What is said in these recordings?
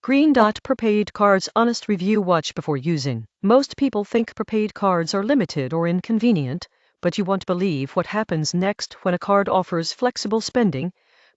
Green Dot Prepaid Cards Honest Review. Watch before using. Most people think prepaid cards are limited or inconvenient, but you won't believe what happens next when a card offers flexible spending,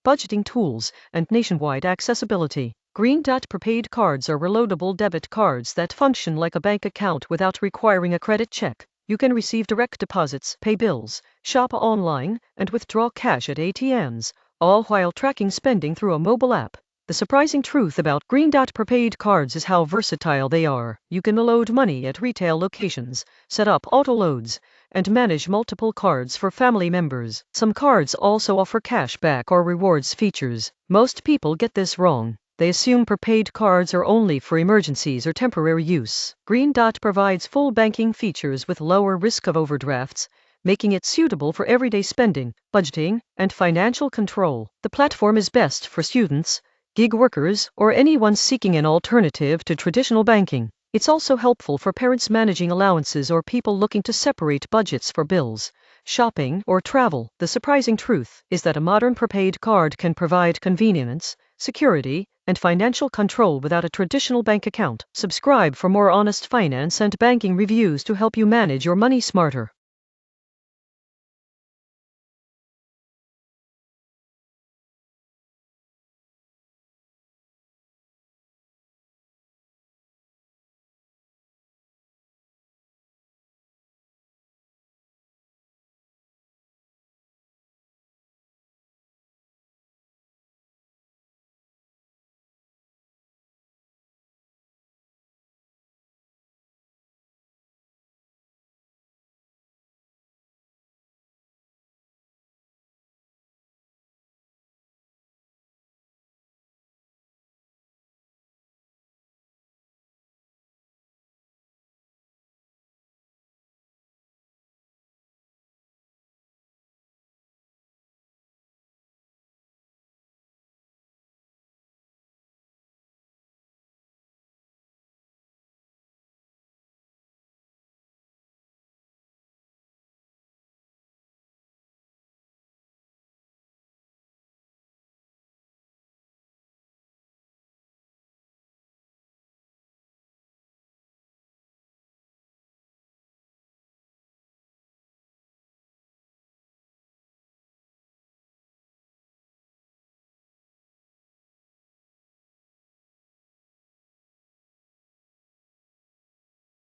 budgeting tools, and nationwide accessibility. Green Dot Prepaid Cards are reloadable debit cards that function like a bank account without requiring a credit check. You can receive direct deposits, pay bills, shop online, and withdraw cash at ATMs, all while tracking spending through a mobile app. The surprising truth about Green Dot Prepaid Cards is how versatile they are. You can load money at retail locations, set up auto loads, and manage multiple cards for family members. Some cards also offer cash back or rewards features. Most people get this wrong. They assume prepaid cards are only for emergencies or temporary use. Green Dot provides full banking features with lower risk of overdrafts, making it suitable for everyday spending, budgeting, and financial control. The platform is best for students, gig workers, or anyone seeking an alternative to traditional banking. It's also helpful for parents managing allowances or people looking to separate budgets for bills, shopping, or travel. The surprising truth is that a modern prepaid card can provide convenience, security, and financial control without a traditional bank account. Subscribe for more honest finance and banking reviews to help you manage your money smarter.